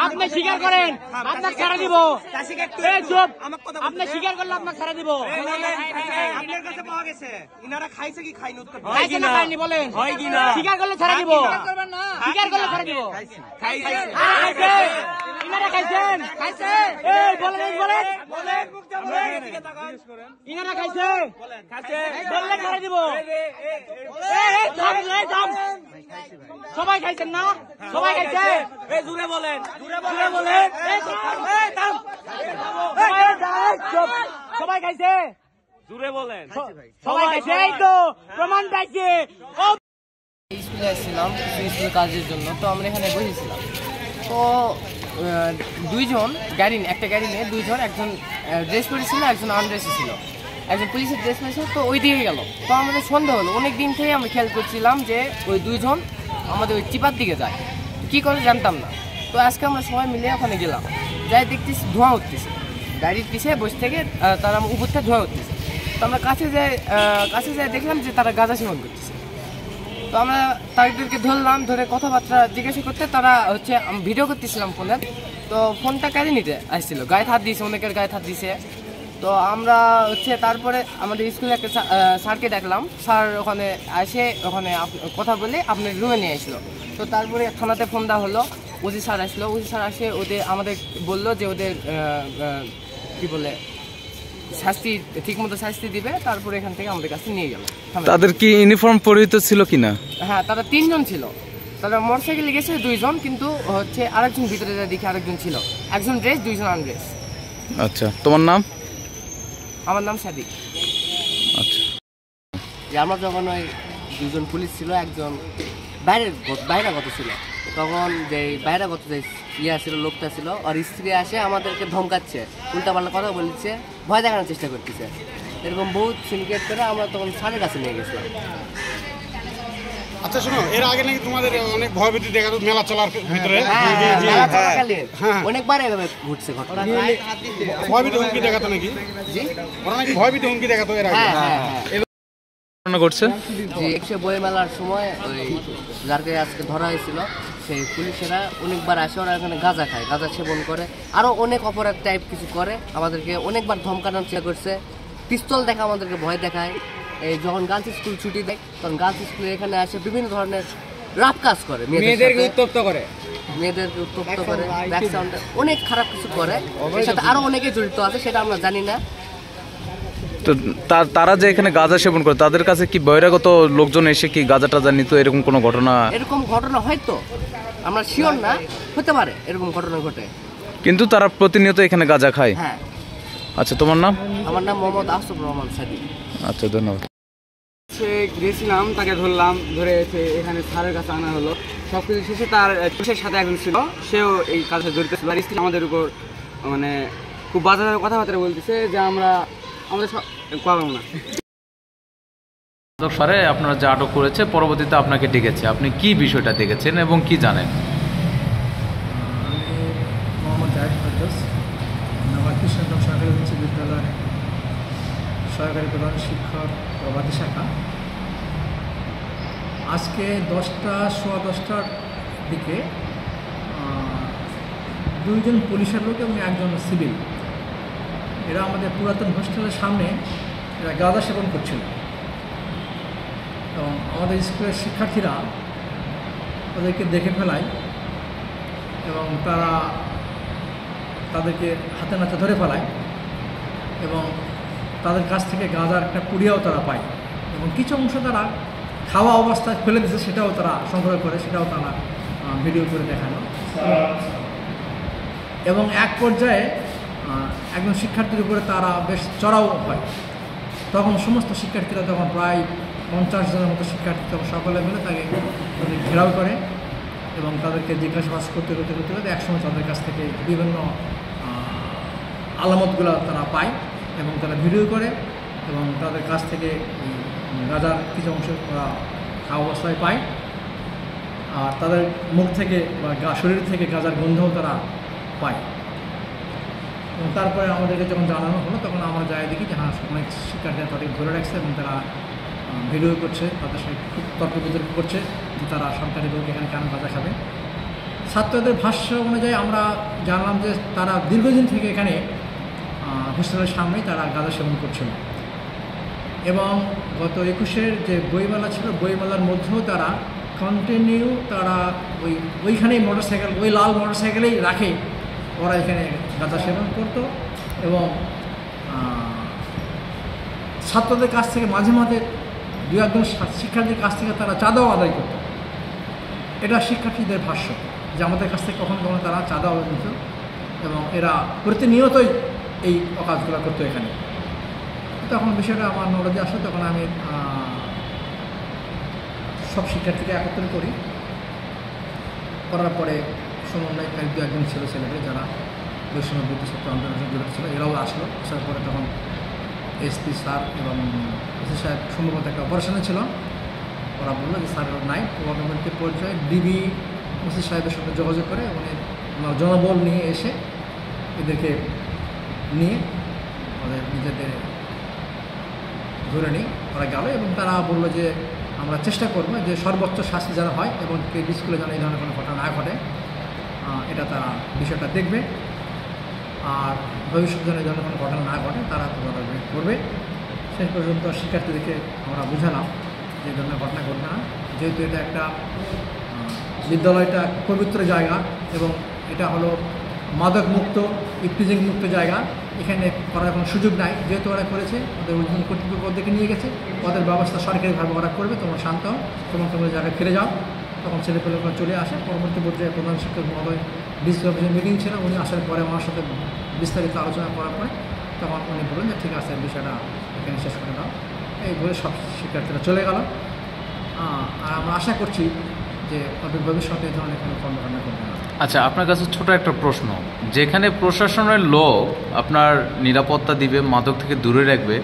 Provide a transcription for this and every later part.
আপনি স্বীকার করেন, আপনাকে ছাড়া দিব। আপনি স্বীকার করলে আপনাকে ছাড়া দিব। আপনার কাছে পাওয়া গেছে ইনারা খাইছে কি খাইনি? খাইছে না খাইনি বলেন, স্বীকার করলে ছাড়া দিব। স্বীকার করলে ছাড়া দিব। ইনারা খাইছেন, খাইছে বলেন বলেন ইনারা খাইছে বললে ছাড়া দিব। সবাই খাইছেন না? সবাই খাইছে? জুড়ে বলেন, জুড়ে বলেন। সবাই খাইছে? জুড়ে বলেন। সবাই খাইছে? এই তো প্রমাণ পাইছে। স্কুলে আসছিলাম স্কুল কাজের জন্য, তো আমরা এখানে বসেছিলাম। তো দুইজন গাড়ি, একটা গাড়ি নিয়ে দুইজন, একজন ড্রেস পরেছিল, একজন আনড্রেসে ছিল। একজন পুলিশের ড্রেস পরেছিল, তো ওই দিকে গেল। তো আমাদের সন্দেহ হলো, অনেক দিন থেকে আমরা খেয়াল করছিলাম যে ওই দুইজন আমাদের ওই চিপার দিকে যায়, কী করে জানতাম না। তো আজকে আমরা সবাই মিলে ওখানে গেলাম, যাই দেখতেছি ধোঁয়া উঠতেছে গাড়ির পিছিয়ে বসে থেকে, তারা উপরটা ধোঁয়া উঠতেছে। তো আমরা কাছে যাই দেখলাম যে তারা গাঁজা সেবন করতেছে। তো আমরা তাদেরকে ধরলাম, ধরে কথাবার্তা জিজ্ঞাসা করতে তারা হচ্ছে ভিডিও করতেছিলাম ফোনে। তো ফোনটা কেড়ে নিতে আসছিল, গায়ে হাত দিয়েছে, অনেকের গায়ে হাত দিয়েছে। তো আমরা হচ্ছে তারপরে আমাদের স্কুলে একটা স্যারকে ডাকলাম, স্যার ওখানে এসে ওখানে কথা বলে আপনার রুমে নিয়ে আসলো। তো তারপরে থানাতে ফোন দেওয়া হলো, ওসি স্যার আসলো। ওসি স্যার আসে আমাদের বললো যে ওদের কি বলে শাস্তি, ঠিকমতো শাস্তি দিবে। তারপরে এখান থেকে আমাদের কাছে নিয়ে গেল। তাদের কি ইউনিফর্ম পরিহিত ছিল কিনা? হ্যাঁ, তারা 3 জন ছিল। তারা মোটরসাইকেলে গেছে 2 জন, কিন্তু হচ্ছে আরেকজন ভিতরে যা দেখি আরেকজন ছিল। একজন ড্রেস, 2 জন আনড্রেস। আচ্ছা, তোমার নাম? আমার নাম সাদিক। আচ্ছা, আমরা যখন ওই 2 জন পুলিশ ছিল, একজন বাইরাগত ছিল, তখন যে বাইরাগত যে ছিল, লোকটা ছিল, আর স্ত্রী আসে আমাদেরকে ধমকাচ্ছে, উল্টাপাল্টা কথা বলছে, ভয় দেখানোর চেষ্টা করতেছে। এরকম বহুত সিনক্রিয়েট করে আমরা তখন স্যারের কাছে নিয়ে গেছিলাম। আচ্ছা শোনো, এর আগে নাকি তোমাদের অনেক ভয়ভীতি দেখাতো মেলা চলার ভিতরে? অনেকবার এভাবে ঘুরছে ঘটনা। ভয়ভীতি হুমকি দেখাতো নাকি? জি, ওরা নাকি ভয়ভীতি হুমকি দেখাতো এর আগে? করছে জি, 100 বই মেলার সময় ওই যাকে আজকে ধরা হয়েছিল, সেই পুলিশেরা অনেকবার আসে, ওরা এখানে গাঁজা খায়, গাঁজা সেবন করে, আরও অনেক অপরাধ টাইপ কিছু করে। আমাদেরকে অনেকবার ধমকানোর চেষ্টা করছে, পিস্তল দেখা আমাদেরকে ভয় দেখায়। এই যখন গার্লস স্কুল ছুটি দেয়, তখন গার্লস স্কুলে এখানে আসে বিভিন্ন ধরনের রাফ কাজ করে, মেয়েদেরকে উত্তপ্ত করে, অনেক খারাপ কিছু করে। এর সাথে আরও অনেকে জড়িত আছে, সেটা আমরা জানি না। তো তারা যে এখানে গাঁজা সেবন করে, তাদের কাছে কি বহিরাগত লোকজন এসে কি গাঁজা টাজা নিত, এরকম কোনো ঘটনা? এরকম ঘটনা হয়তো, আমরা শিওর না, হতে পারে এরকম ঘটনা ঘটে, কিন্তু তারা প্রতিনিয়ত এখানে গাঁজা খায়। হ্যাঁ। আচ্ছা, তোমার নাম? আমার নাম মোহাম্মদ আফসুর রহমান সাদিক। আচ্ছা, ধন্যবাদ। গেছিলাম, তাকে ধরলাম, ধরে এখানে স্যারের কাছে আনা হলো। সব কিছু শেষে তার সাথে একজন ছিল, সেও এই কাজে জড়িত ছিল। আর স্ত্রী আমাদের উপর মানে খুব বাজে কথাবার্তা বলতেছে যে আমাদের পাবো না। স্যারে আপনারা যে আটক করেছে, পরবর্তীতে আপনাকে ডেকেছে, আপনি কি বিষয়টা দেখেছেন এবং কি জানেন? মোহাম্মদ জাহেদ ফেরদৌস, আমার কৃষ্ণগঞ্জ সরকারি উচ্চ বিদ্যালয়ের সহকারী প্রধান শিক্ষক প্রভাতী শাখা। আজকে 10টার দিকে 2 জন পুলিশের লোক এবং একজন সিভিল, এরা আমাদের পুরাতন হোস্টেলের সামনে এরা গাঁজা সেবন করছিল। এবং আমাদের স্কুলের শিক্ষার্থীরা তাদেরকে দেখে ফেলায় এবং তাদেরকে হাতে নাতে ধরে ফেলায় এবং তাদের কাছ থেকে গাঁজার একটা পুড়িয়াও তারা পায় এবং কিছু অংশ তারা খাওয়া অবস্থায় ফেলে দিচ্ছে, সেটাও তারা সংগ্রহ করে, সেটাও তারা ভিডিও করে দেখানো। এবং এক পর্যায়ে একজন শিক্ষার্থীর উপরে তারা বেশ চড়াও হয়। তখন সমস্ত শিক্ষার্থীরা, তখন প্রায় 50 জনের মতো শিক্ষার্থী, তখন সকলে মিলে তাকে ঘেরাও করে এবং তাদেরকে জিজ্ঞাসাবাদ করতে একসময় তাদের কাছ থেকে বিভিন্ন আলামতগুলো তারা পায় এবং তারা ভিডিও করে এবং তাদের কাছ থেকে গাঁজার কিছু অংশ খাওয়া অবস্থায় পায়। আর তাদের মুখ থেকে বা শরীর থেকে গাঁজার গন্ধও তারা পায়। এবং তারপরে আমাদেরকে যখন জানানো হলো, তখন আমরা যাই দেখি যে হ্যাঁ, অনেক শিক্ষার্থীরা তাদেরকে ধরে রাখছে এবং তারা ভিডিও করছে, তাদের সাথে খুব তর্ক বিতর্ক করছে যে তারা সরকারি লোক এখানে কেন গাঁজা খাবে। ছাত্রদের ভাষ্য অনুযায়ী আমরা জানলাম যে তারা দীর্ঘদিন থেকে এখানে হোস্টেলের সামনেই তারা গাঁজা সেবন করছিল এবং গত 21-এর যে বইমেলা ছিল বইমেলার মধ্যেও তারা কন্টিনিউ তারা ওইখানেই মোটরসাইকেল ওই লাল মোটরসাইকেলেই রাখে ওরা এখানে গাঁজা সেবন করতো এবং ছাত্রদের কাছ থেকে মাঝে মাঝে দু একজন শিক্ষার্থীর কাছ থেকে তারা চাঁদাও আদায় করত। এটা শিক্ষার্থীদের ভাষ্য যে আমাদের কাছ থেকে কখনো কখনো তারা চাঁদাও আদায় করত এবং এরা প্রতিনিয়তই এই অকাজগুলো করতো এখানে। তখন বিষয়টা আমার নলেজে আসে, তখন আমি সব শিক্ষার্থীকে একত্র করি, করার পরে সমন্বয়কারী দু একজন ছিল ছেলেদের যারা বৈষম্য বিরোধী ছাত্র আন্দোলনের জড়িত ছিল, এরাও আসলো। আসার পরে তখন এসপি স্যার এবং এসি সাহেব সম্ভবত একটা অপারেশনে ছিল, ওরা বললো যে স্যার নাই, গভর্নমেন্টের পর্যায়ে ডিবি ওসি সাহেবের সাথে যোগাযোগ করে উনি জনবল নিয়ে এসে এদেরকে নিয়ে ওদের নিজেদের ধরে নিই ওরা গেল এবং তারা বললো যে আমরা চেষ্টা করবো যে সর্বোচ্চ শাস্তি যেন হয় এবং কেবি স্কুলে যেন এই ধরনের কোনো ঘটনা না ঘটে, এটা তারা বিষয়টা দেখবে আর ভবিষ্যৎ যেন এই ধরনের কোনো ঘটনা না ঘটে তারা তদারকি করবে। শেষ পর্যন্ত শিক্ষার্থীদেরকে আমরা বুঝালাম যে এই ধরনের ঘটনা ঘটবে না, যেহেতু এটা একটা বিদ্যালয়টা পবিত্র জায়গা এবং এটা হলো মাদক মুক্ত ইফটিজিং মুক্ত জায়গা, এখানে করার কোনো সুযোগ নাই। যেহেতু ওরা করেছে ওদের ঊর্ধ্বতন কর্তৃপক্ষ ওদেরকে নিয়ে গেছে, ওদের ব্যবস্থা সরকারিভাবে ওরা করবে, তোমরা শান্ত হও, তোমার জায়গায় ফিরে যাও। তখন ছেলেপেলেরা চলে আসে। পরবর্তী পর্যায়ে প্রধান শিক্ষক মহোদয় ডিসি অফিসের মিটিং ছিল, উনি আসার পরে আমার সাথে বিস্তারিত আলোচনা করার পরে তখন উনি বললেন যে ঠিক আছে বিষয়টা এখানে শেষ করে দাও। এই বলে সব শিক্ষার্থীরা চলে গেল। আর আমরা আশা করছি যে তাদের ভবিষ্যতে এই ধরনের কোনো কর্মকাণ্ড করবে না। আচ্ছা, আপনার কাছে ছোট একটা প্রশ্ন, যেখানে প্রশাসনের লোক আপনার নিরাপত্তা দিবে, মাদক থেকে দূরে রাখবে,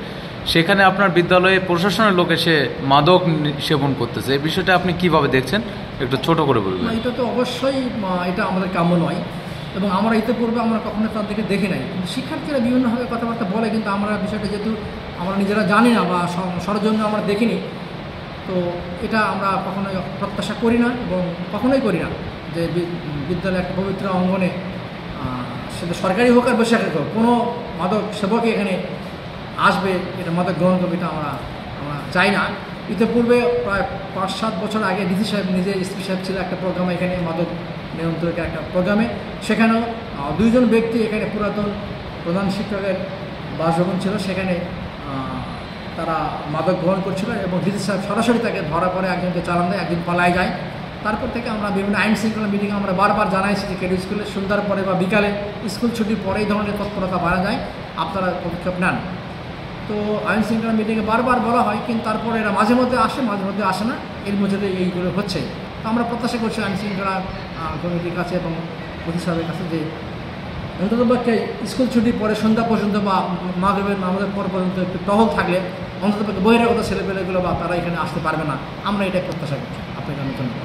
সেখানে আপনার বিদ্যালয়ে প্রশাসনের লোক এসে মাদক সেবন করতেছে, এই বিষয়টা আপনি কিভাবে দেখছেন একটু ছোট করে বলবেন? এটা তো অবশ্যই এটা আমাদের কাম্য নয় এবং আমরা ইতিপূর্বে আমরা কখনো তাদেরকে দেখি নাই, কিন্তু শিক্ষার্থীরা বিভিন্নভাবে কথাবার্তা বলে, কিন্তু আমরা বিষয়টা যেহেতু আমরা নিজেরা জানি না বা সরজন্য আমরা দেখিনি, তো এটা আমরা কখনোই প্রত্যাশা করি না এবং কখনোই করি না যে বিদ্যালয় একটা পবিত্র অঙ্গনে সেটা সরকারি হোক আর বেসরকারি হোক কোনো মাদক সেবকই এখানে আসবে, এটা মাদক গ্রহণ করবে, এটা আমরা চাই না। ইতিপূর্বে প্রায় 5-7 বছর আগে ডিসি সাহেব নিজে এসপি সাহেব ছিল একটা প্রোগ্রামে, এখানে মাদক নিয়ন্ত্রকের একটা প্রোগ্রামে, সেখানেও 2 জন ব্যক্তি এখানে পুরাতন প্রধান শিক্ষকের বাসভবন ছিল, সেখানে তারা মাদক গ্রহণ করছিল এবং ডিসি সাহেব সরাসরি তাকে ধরা পড়ে, একজনকে চালান দেয়, একজন পালায় যায়। তারপর থেকে আমরা বিভিন্ন আইন শৃঙ্খলা মিটিংয়ে আমরা বারবার জানাইছি যে কেডি স্কুলে সন্ধ্যার পরে বা বিকালে স্কুল ছুটির পরে এই ধরনের তৎপরতা বাড়া যায়, আপনারা পদক্ষেপ নেন। তো আইন শৃঙ্খলা মিটিংয়ে বারবার বলা হয়, কিন্তু তারপরে এরা মাঝে মধ্যে আসে, মাঝে মধ্যে আসে না, এর মধ্যে এইগুলো হচ্ছে। তো আমরা প্রত্যাশা করছি আইন শৃঙ্খলা কমিটির কাছে এবং ওসি সাহেবের কাছে যে অন্ততপক্ষে স্কুল ছুটির পরে সন্ধ্যা পর্যন্ত বা মাগরিবের নামাজের পর পর্যন্ত একটু টহল থাকলে অন্ততপক্ষে বহিরাগত ছেলেপেলেগুলো বা তারা এখানে আসতে পারবে না, আমরা এটাই প্রত্যাশা করছি। আপনাকে আমি ধন্যবাদ।